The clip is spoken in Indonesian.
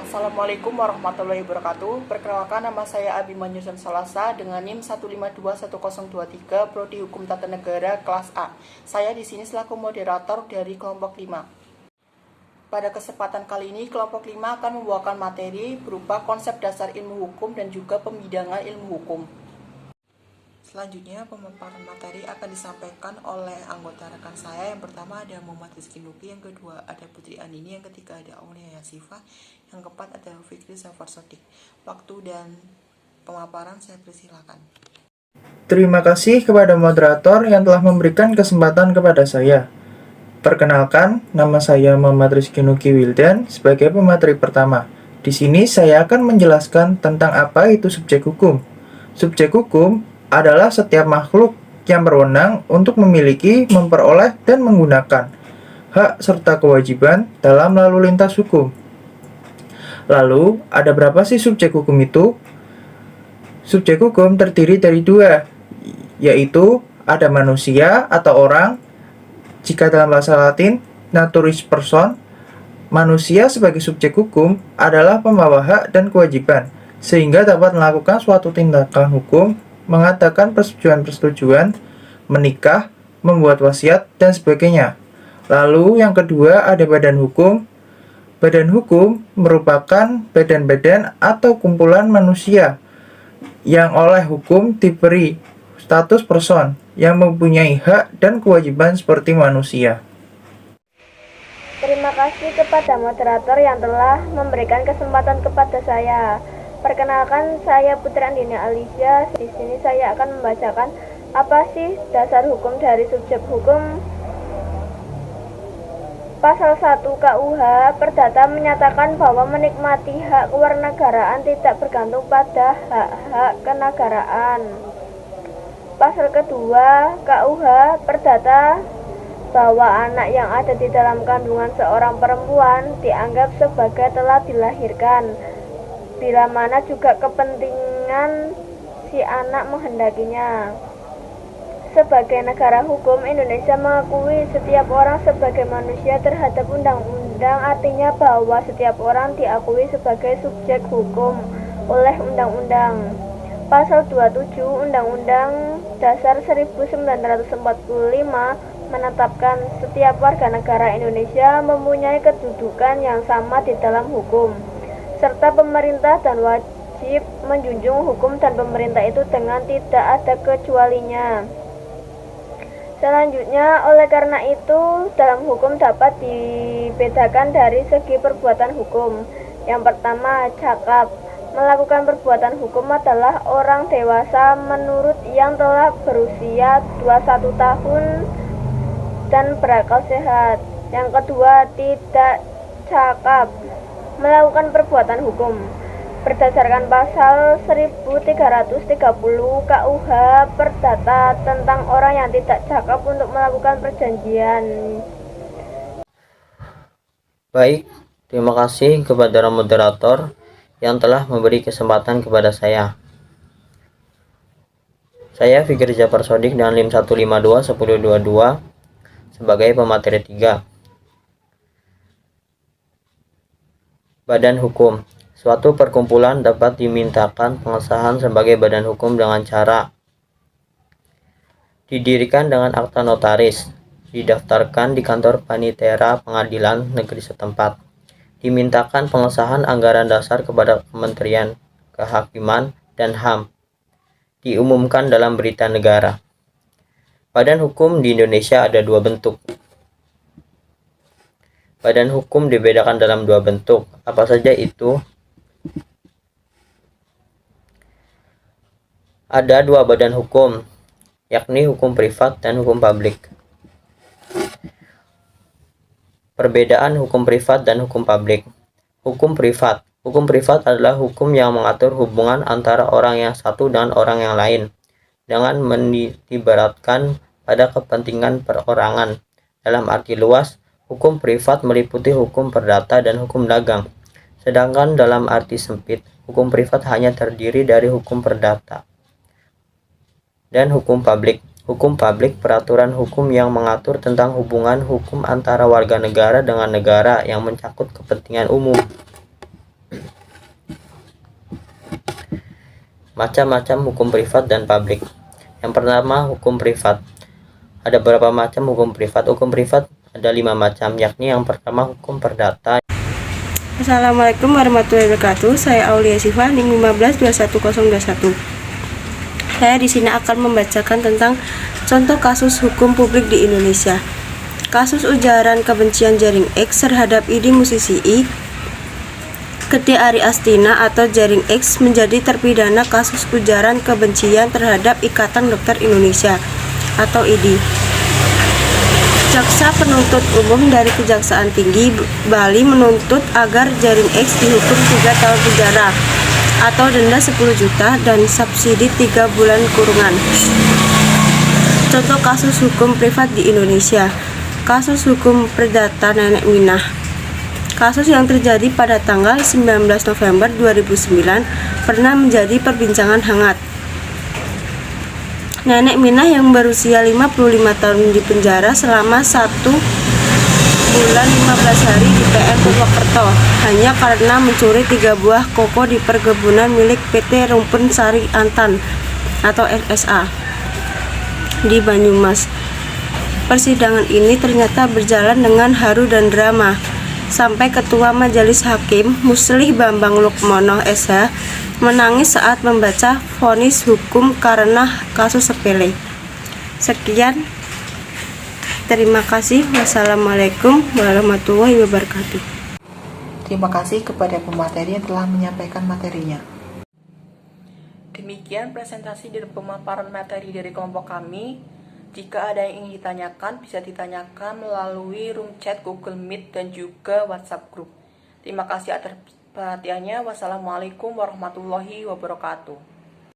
Assalamualaikum warahmatullahi wabarakatuh. Perkenalkan, nama saya Abimanyu Salasa dengan NIM 1521023 Prodi Hukum Tata Negara kelas A. Saya di sini selaku moderator dari kelompok 5. Pada kesempatan kali ini, kelompok 5 akan membawakan materi berupa konsep dasar ilmu hukum dan juga pembidangan ilmu hukum. Selanjutnya, pemaparan materi akan disampaikan oleh anggota rekan saya. Yang pertama ada Muhammad Rizky Luki, yang kedua ada Putri Andini, yang ketiga ada Aulia Yasifah, yang keempat ada Fikri Zafar Sodik. Waktu dan pemaparan saya persilakan. Terima kasih kepada moderator yang telah memberikan kesempatan kepada saya. Perkenalkan, nama saya Muhammad Rizky Luki Wildan sebagai pemateri pertama. Di sini saya akan menjelaskan tentang apa itu subjek hukum. Subjek hukum adalah setiap makhluk yang berwenang untuk memiliki, memperoleh, dan menggunakan hak serta kewajiban dalam lalu lintas hukum. Lalu, ada berapa sih subjek hukum itu? Subjek hukum terdiri dari dua, yaitu ada manusia atau orang, jika dalam bahasa Latin, naturis person. Manusia sebagai subjek hukum adalah pembawa hak dan kewajiban, sehingga dapat melakukan suatu tindakan hukum, mengadakan persetujuan-persetujuan, menikah, membuat wasiat, dan sebagainya. Lalu yang kedua ada badan hukum. Badan hukum merupakan badan-badan atau kumpulan manusia yang oleh hukum diberi status person yang mempunyai hak dan kewajiban seperti manusia. Terima kasih kepada moderator yang telah memberikan kesempatan kepada saya. Perkenalkan, saya Putri Andini Alicia. Di sini saya akan membacakan apa sih dasar hukum dari subjek hukum. Pasal 1 KUH Perdata menyatakan bahwa menikmati hak kewarganegaraan tidak bergantung pada hak-hak kenegaraan. Pasal kedua KUH Perdata bahwa anak yang ada di dalam kandungan seorang perempuan dianggap sebagai telah dilahirkan, bila mana juga kepentingan si anak menghendakinya. Sebagai negara hukum, Indonesia mengakui setiap orang sebagai manusia terhadap undang-undang, artinya bahwa setiap orang diakui sebagai subjek hukum oleh undang-undang. Pasal 27 Undang-Undang Dasar 1945 menetapkan setiap warga negara Indonesia mempunyai kedudukan yang sama di dalam hukum, serta pemerintah dan wajib menjunjung hukum dan pemerintah itu dengan tidak ada kecualinya. Selanjutnya, oleh karena itu, dalam hukum dapat dibedakan dari segi perbuatan hukum. Yang pertama, cakap. Melakukan perbuatan hukum adalah orang dewasa menurut yang telah berusia 21 tahun dan berakal sehat. Yang kedua, tidak cakap. Melakukan perbuatan hukum berdasarkan pasal 1330 KUH Perdata tentang orang yang tidak cakap untuk melakukan perjanjian. Baik, terima kasih kepada moderator yang telah memberi kesempatan kepada saya. Saya Fikri Zafar Sodik dengan NIM 1521022 sebagai pemateri 3. Badan hukum. Suatu perkumpulan dapat dimintakan pengesahan sebagai badan hukum dengan cara didirikan dengan akta notaris, didaftarkan di kantor panitera pengadilan negeri setempat, dimintakan pengesahan anggaran dasar kepada Kementerian Kehakiman dan HAM, diumumkan dalam berita negara. Badan hukum di Indonesia ada dua bentuk. Badan hukum dibedakan dalam dua bentuk. Apa saja itu? Ada dua badan hukum, yakni hukum privat dan hukum publik. Perbedaan hukum privat dan hukum publik. Hukum privat. Hukum privat adalah hukum yang mengatur hubungan antara orang yang satu dengan orang yang lain, dengan menibaratkan pada kepentingan perorangan. Dalam arti luas, hukum privat meliputi hukum perdata dan hukum dagang. Sedangkan dalam arti sempit, hukum privat hanya terdiri dari hukum perdata dan hukum publik. Hukum publik peraturan hukum yang mengatur tentang hubungan hukum antara warga negara dengan negara yang mencakup kepentingan umum. Macam-macam hukum privat dan publik. Yang pertama, hukum privat. Ada beberapa macam hukum privat. Hukum privat ada 5 macam, yakni yang pertama hukum perdata. Assalamualaikum warahmatullahi wabarakatuh. Saya Aulia Siva, NIM 1521021. Saya di sini akan membacakan tentang contoh kasus hukum publik di Indonesia. Kasus ujaran kebencian jaring X terhadap ID musisi I, Gede Ari Astina atau jaring X menjadi terpidana kasus ujaran kebencian terhadap Ikatan Dokter Indonesia atau IDI. Jaksa penuntut umum dari Kejaksaan Tinggi Bali menuntut agar jaring X dihukum 3 tahun penjara atau denda 10 juta dan subsidi 3 bulan kurungan. Contoh kasus hukum privat di Indonesia. Kasus hukum perdata Nenek Minah. Kasus yang terjadi pada tanggal 19 November 2009 pernah menjadi perbincangan hangat. Nenek Minah yang berusia 55 tahun di penjara selama 1 bulan 15 hari di PN Purwokerto hanya karena mencuri 3 buah koko di perkebunan milik PT Rumpun Sari Antan atau RSA di Banyumas. Persidangan ini ternyata berjalan dengan haru dan drama sampai Ketua Majelis Hakim Muslih Bambang Lukmono SH menangis saat membaca vonis hukum karena kasus sepele. Sekian, terima kasih. Wassalamualaikum warahmatullahi wabarakatuh. Terima kasih kepada pemateri yang telah menyampaikan materinya. Demikian presentasi dan pemaparan materi dari kelompok kami. Jika ada yang ingin ditanyakan, bisa ditanyakan melalui room chat Google Meet dan juga WhatsApp Group. Terima kasih atas perhatiannya. Wassalamualaikum warahmatullahi wabarakatuh.